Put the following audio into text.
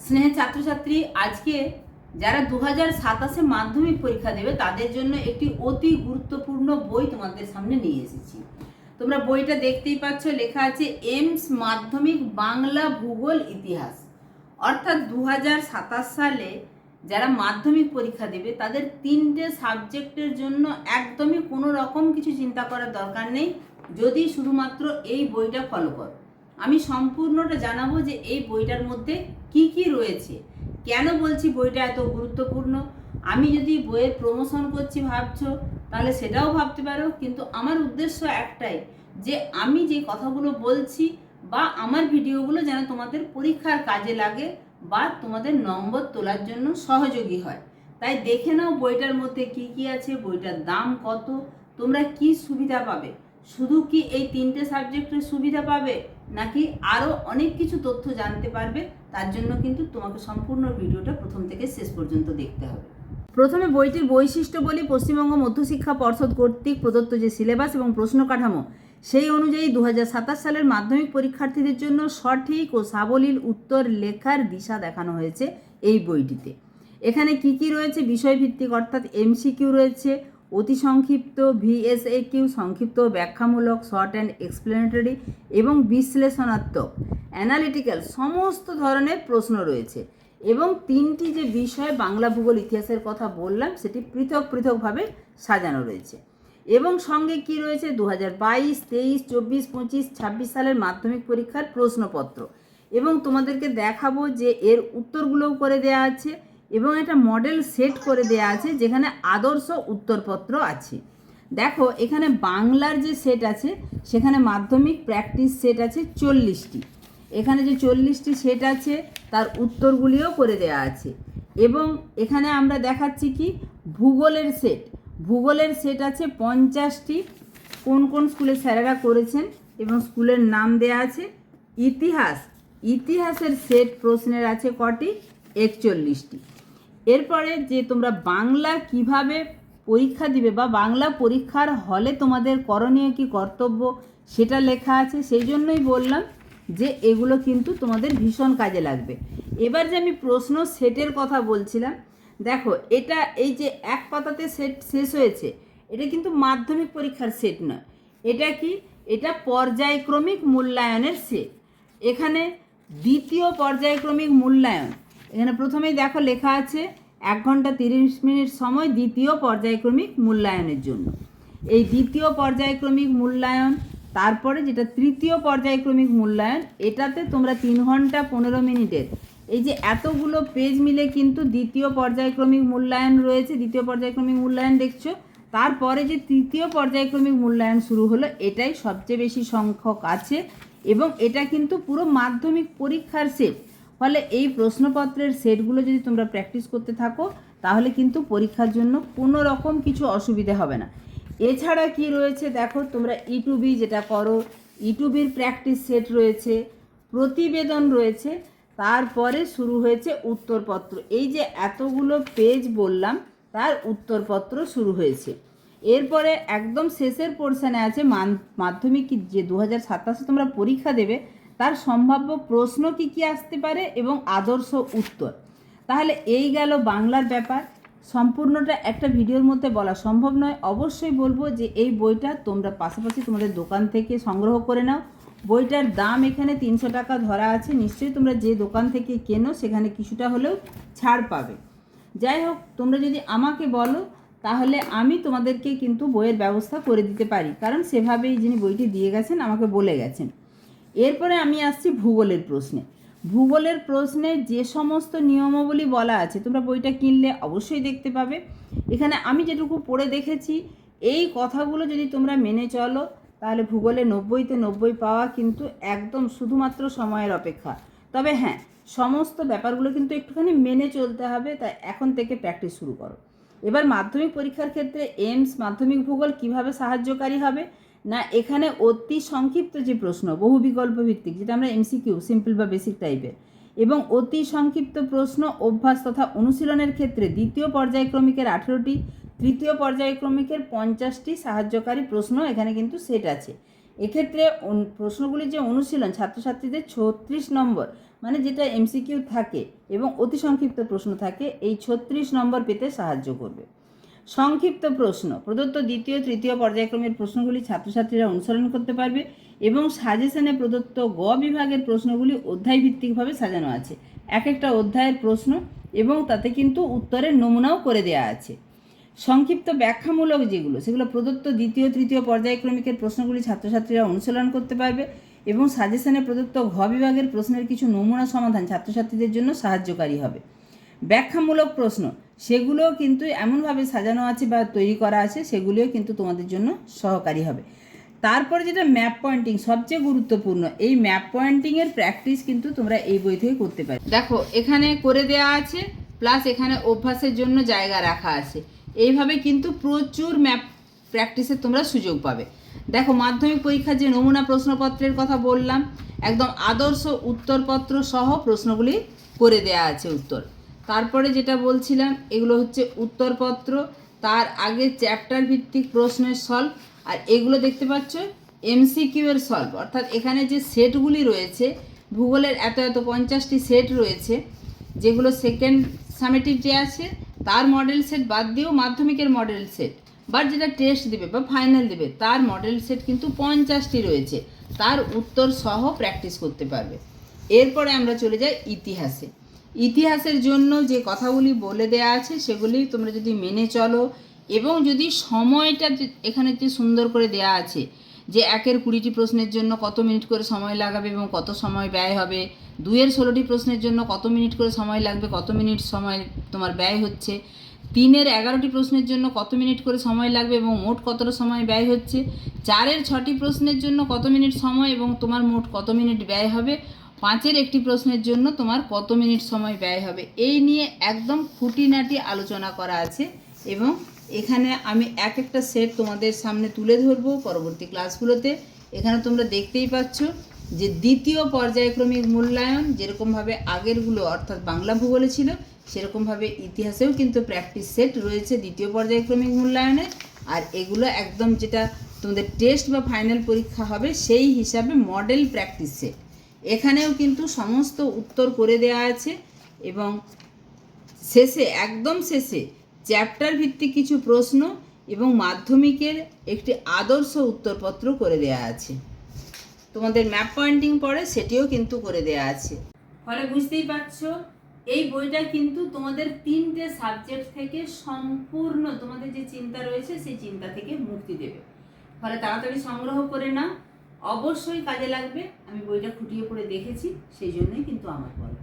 স্নেহের ছাত্রছাত্রী, আজকে যারা 2027 মাধ্যমিক পরীক্ষা দেবে তাদের জন্য একটি অতি গুরুত্বপূর্ণ বই তোমাদের সামনে নিয়ে এসেছি। তোমরা বইটা দেখতেই পাচ্ছ, লেখা আছে এমস মাধ্যমিক বাংলা ভূগোল ইতিহাস। অর্থাৎ 2027 সালে যারা মাধ্যমিক পরীক্ষা দেবে তাদের 3টে সাবজেক্টের জন্য একদমই কোনো রকম কিছু চিন্তা করার দরকার নেই, যদি শুধুমাত্র এই বইটা ফলো করো। আমি সম্পূর্ণটা জানাবো যে এই বইটার মধ্যে কি কি রয়েছে, কেন বলছি বইটা এত গুরুত্বপূর্ণ। আমি যদি বইয়ের প্রমোশন করছি ভাবছো, তাহলে সেটাও ভাবতে পারো, কিন্তু আমার উদ্দেশ্য একটাই, যে আমি যে কথাগুলো বলছি বা আমার ভিডিওগুলো যেন তোমাদের পরীক্ষার কাজে লাগে বা তোমাদের নম্বর তোলার জন্য সহযোগী হয়। তাই দেখে নাও বইটার মধ্যে কি কি আছে, বইটার দাম কত, তোমরা কি সুবিধা পাবে। শুধু কি এই 3টে সাবজেক্টের সুবিধা পাবে, নাকি আরও অনেক কিছু তথ্য জানতে পারবে, তার জন্য কিন্তু তোমাকে সম্পূর্ণ ভিডিওটা প্রথম থেকে শেষ পর্যন্ত দেখতে হবে। প্রথমে বইটির বৈশিষ্ট্য বলি। পশ্চিমবঙ্গ মধ্যশিক্ষা পর্ষদ কর্তৃক প্রদত্ত যে সিলেবাস এবং প্রশ্ন কাঠামো, সেই অনুযায়ী 2027 সালের মাধ্যমিক পরীক্ষার্থীদের জন্য সঠিক ও সাবলীল উত্তর লেখার দিশা দেখানো হয়েছে এই বইটিতে। এখানে কি কি রয়েছে? বিষয়ভিত্তিক অর্থাৎ এমসিকিউ রয়েছে, অতি সংক্ষিপ্ত ভিএসএকিউ, সংক্ষিপ্ত ব্যাখ্যামূলক শর্ট অ্যান্ড এক্সপ্লেনেটরি এবং বিশ্লেষণাত্মক অ্যানালিটিক্যাল সমস্ত ধরনের প্রশ্ন রয়েছে। এবং 3টি যে বিষয় বাংলা ভূগোল ইতিহাসের কথা বললাম, সেটি পৃথক পৃথকভাবে সাজানো রয়েছে। এবং সঙ্গে কি রয়েছে? 2022, 23, 24, 25, 26 সালের মাধ্যমিক পরীক্ষার প্রশ্নপত্র। এবং তোমাদেরকে দেখাবো যে এর উত্তরগুলোও করে দেওয়া আছে এবং একটা মডেল সেট করে দেওয়া আছে, যেখানে আদর্শ উত্তরপত্র আছে। দেখো, এখানে বাংলার যে সেট আছে, সেখানে মাধ্যমিক প্র্যাকটিস সেট আছে 40টি। এখানে যে 40টি সেট আছে তার উত্তরগুলিও করে দেওয়া আছে। এবং এখানে আমরা দেখাচ্ছি কি ভূগোলের সেট। ভূগোলের সেট আছে 50টি, কোন কোন স্কুলে স্যারেরা করেছেন এবং স্কুলের নাম দেয়া আছে। ইতিহাসের সেট প্রশ্নের আছে কটি? 41টি। এরপরে যে তোমরা বাংলা কিভাবে পরীক্ষা দিবে বা বাংলা পরীক্ষার হলে তোমাদের করণীয় কি কর্তব্য, সেটা লেখা আছে। সেই জন্যই বললাম যে এগুলো কিন্তু তোমাদের ভীষণ কাজে লাগবে। এবার যে আমি প্রশ্ন সেটের কথা বলছিলাম, দেখো এটা এই যে এক পাতাতে সেট শেষ হয়েছে, এটা কিন্তু মাধ্যমিক পরীক্ষার সেট নয়। এটা কি? এটা পর্যায়ক্রমিক মূল্যায়নের সেট। এখানে দ্বিতীয় পর্যায়ক্রমিক মূল্যায়ন, এখানে প্রথমেই দেখো লেখা আছে 1 ঘন্টা 30 মিনিট সময় দ্বিতীয় পর্যায়ক্রমিক মূল্যায়নের জন্য। এই দ্বিতীয় পর্যায়ক্রমিক মূল্যায়ন, তারপরে যেটা তৃতীয় পর্যায়ক্রমিক মূল্যায়ন, এটাতে তোমরা 3 ঘন্টা 15 মিনিটের এই যে এতগুলো পেজ মিলে কিন্তু দ্বিতীয় পর্যায়ক্রমিক মূল্যায়ন রয়েছে। দ্বিতীয় পর্যায়ক্রমিক মূল্যায়ন দেখছো। তারপরে যে তৃতীয় পর্যায়ক্রমিক মূল্যায়ন শুরু হলো, এটাই সবচেয়ে বেশি সংখ্যক আছে এবং এটা কিন্তু পুরো মাধ্যমিক পরীক্ষার সেট। ফলে এই প্রশ্নপত্রের সেটগুলো যদি তোমরা প্র্যাকটিস করতে থাকো, তাহলে কিন্তু পরীক্ষার জন্য কোনো রকম কিছু অসুবিধা হবে না। এছাড়া কি রয়েছে দেখো, তোমরা ইটুবি যেটা করো, ইটুবির প্র্যাকটিস সেট রয়েছে, প্রতিবেদন রয়েছে, তারপরে শুরু হয়েছে উত্তরপত্র। এই যে এতগুলো পেজ বললাম, তার উত্তরপত্র শুরু হয়েছে। এরপরে একদম শেষের পোর্শনে আছে মাধ্যমিক যে 2027 তোমরা পরীক্ষা দেবে, তার সম্ভাব্য প্রশ্ন কি কি আসতে পারে এবং আদর্শ উত্তর। তাহলে এই গেল বাংলার ব্যাপার। সম্পূর্ণটা একটা ভিডিওর মধ্যে বলা সম্ভব নয়। অবশ্যই বলবো যে এই বইটা তোমরা পাশাপাশি তোমাদের দোকান থেকে সংগ্রহ করে নাও। বইটার দাম এখানে 300 টাকা ধরা আছে। নিশ্চয়ই তোমরা যে দোকান থেকে কেনো সেখানে কিছুটা হলেও ছাড় পাবে। যাই হোক, তোমরা যদি আমাকে বলো, তাহলে আমি তোমাদেরকে কিন্তু বইয়ের ব্যবস্থা করে দিতে পারি, কারণ সেভাবেই যিনি বইটি দিয়ে গেছেন আমাকে বলে গেছেন। এরপরে আমি আসছি ভূগোলের প্রশ্নে। ভূগোলের প্রশ্নে যে সমস্ত নিয়মাবলী বলা আছে, তোমরা বইটা কিনলে অবশ্যই দেখতে পাবে। এখানে আমি যেটুকু পড়ে দেখেছি, এই কথাগুলো যদি তোমরা মেনে চলো, তাহলে ভূগোলে 90তে 90 পাওয়া কিন্তু একদম শুধুমাত্র সময়ের অপেক্ষা। তবে হ্যাঁ, সমস্ত ব্যাপারগুলো কিন্তু একটুখানি মেনে চলতে হবে, তাই এখন থেকে প্র্যাকটিস শুরু করো। এবার মাধ্যমিক পরীক্ষার ক্ষেত্রে এমস মাধ্যমিক ভূগোল কিভাবে সাহায্যকারী হবে না, এখানে অতি সংক্ষিপ্ত যে প্রশ্ন, বহু বিকল্প ভিত্তিক, যেটা আমরা এমসিকিউ সিম্পল বা বেসিক টাইপের, এবং অতি সংক্ষিপ্ত প্রশ্ন অভ্যাস তথা অনুশীলনের ক্ষেত্রে দ্বিতীয় পর্যায়ক্রমিকের 18টি, তৃতীয় পর্যায়ক্রমিকের 50টি সাহায্যকারী প্রশ্ন এখানে কিন্তু সেট আছে। এক্ষেত্রে প্রশ্নগুলির যে অনুশীলন, ছাত্রছাত্রীদের 36 নম্বর মানে যেটা এমসিকিউ থাকে এবং অতি সংক্ষিপ্ত প্রশ্ন থাকে, এই 36 নম্বর পেতে সাহায্য করবে। সংক্ষিপ্ত প্রশ্ন প্রদত্ত দ্বিতীয় তৃতীয় পর্যায়ক্রমের প্রশ্নগুলি ছাত্রছাত্রীরা অনুসরণ করতে পারবে এবং সাজেশনে প্রদত্ত গ বিভাগের প্রশ্নগুলি অধ্যায়ভিত্তিকভাবে সাজানো আছে। এক একটা অধ্যায়ের প্রশ্ন এবং তাতে কিন্তু উত্তরের নমুনাও করে দেওয়া আছে। সংক্ষিপ্ত ব্যাখ্যামূলক যেগুলো, সেগুলো প্রদত্ত দ্বিতীয় তৃতীয় পর্যায়ক্রমিকের প্রশ্নগুলি ছাত্রছাত্রীরা অনুশীলন করতে পারবে এবং সাজেশনে প্রদত্ত ঘ বিভাগের প্রশ্নের কিছু নমুনা সমাধান ছাত্রছাত্রীদের জন্য সাহায্যকারী হবে। ব্যাখ্যামূলক প্রশ্ন সেগুলোও কিন্তু এমনভাবে সাজানো আছে বা তৈরি করা আছে, সেগুলিও কিন্তু তোমাদের জন্য সহকারী হবে। তারপরে যেটা ম্যাপ পয়েন্টিং, সবচেয়ে গুরুত্বপূর্ণ, এই ম্যাপ পয়েন্টিংয়ের প্র্যাকটিস কিন্তু তোমরা এই বই থেকে করতে পারো। দেখো এখানে করে দেওয়া আছে, প্লাস এখানে অভ্যাসের জন্য জায়গা রাখা আছে। এইভাবে কিন্তু প্রচুর ম্যাপ প্র্যাকটিসের তোমরা সুযোগ পাবে। দেখো মাধ্যমিক পরীক্ষার যে নমুনা প্রশ্নপত্রের কথা বললাম, একদম আদর্শ উত্তরপত্র সহ প্রশ্নগুলি করে দেয়া আছে উত্তর। তারপরে যেটা বলছিলাম, এগুলো হচ্ছে উত্তরপত্র, তার আগে চ্যাপ্টার ভিত্তিক প্রশ্নের সলভ, আর এগুলো দেখতে পাচ্ছ এমসিকিউ এর সলভ। অর্থাৎ এখানে যে সেটগুলি রয়েছে, ভূগোলের এত 50টি সেট রয়েছে, যেগুলো সেকেন্ড সামেটিভ যে আছে তার মডেল সেট বাদ দিয়েও মাধ্যমিকের মডেল সেট বা যেটা টেস্ট দেবে বা ফাইনাল দেবে তার মডেল সেট কিন্তু 50টি রয়েছে, তার উত্তর সহ প্র্যাকটিস করতে পারবে। এরপরে আমরা চলে যাই ইতিহাসে। ইতিহাসের জন্য যে কথাগুলি বলে দেয়া আছে সেগুলি তোমরা যদি মেনে চলো এবং যদি সময়টা এখানে যে সুন্দর করে দেয়া আছে যে 1-এর 20টি প্রশ্নের জন্য কত মিনিট করে সময় লাগাবে এবং কত সময় ব্যয় হবে, 2-এর 16টি প্রশ্নের জন্য কত মিনিট করে সময় লাগবে, কত মিনিট সময় তোমার ব্যয় হচ্ছে, 3-এর 11টি প্রশ্নের জন্য কত মিনিট করে সময় লাগবে এবং মোট কতটা সময় ব্যয় হচ্ছে, 4-এর 6টি প্রশ্নের জন্য কত মিনিট সময় এবং তোমার মোট কত মিনিট ব্যয় হবে, 5-এর একটি প্রশ্নের জন্য তোমার কত মিনিট সময় ব্যয় হবে, এই নিয়ে একদম খুঁটিনাটি আলোচনা করা আছে। এবং এখানে আমি এক একটা সেট তোমাদের সামনে তুলে ধরবো পরবর্তী ক্লাসগুলোতে। এখানে তোমরা দেখতেই পাচ্ছ যে দ্বিতীয় পর্যায়ক্রমিক মূল্যায়ন যেরকমভাবে আগেরগুলো অর্থাৎ বাংলা ভূগোলে ছিল, সেরকমভাবে ইতিহাসেও কিন্তু প্র্যাকটিস সেট রয়েছে দ্বিতীয় পর্যায়ক্রমিক মূল্যায়নে। আর এগুলো একদম যেটা তোমাদের টেস্ট বা ফাইনাল পরীক্ষা হবে সেই হিসাবে মডেল প্র্যাকটিস সেট। এখানেও কিন্তু সমস্ত উত্তর করে দেওয়া আছে এবং শেষে একদম শেষে চ্যাপ্টার ভিত্তিক কিছু প্রশ্ন এবং মাধ্যমিকের একটি আদর্শ উত্তরপত্র করে দেওয়া আছে। তোমাদের ম্যাপ পয়েন্টিং পড়ে সেটিও কিন্তু করে দেওয়া আছে। ফলে বুঝতেই পারছো এই বইটা কিন্তু তোমাদের 3টে সাবজেক্ট থেকে সম্পূর্ণ তোমাদের যে চিন্তা রয়েছে সেই চিন্তা থেকে মুক্তি দেবে। ফলে তাড়াতাড়ি সংগ্রহ করে নাও, অবশ্যই কাজে লাগবে। আমি বইটা খুঁটিয়ে পড়ে দেখেছি, সেই জন্যই কিন্তু আমার বলা।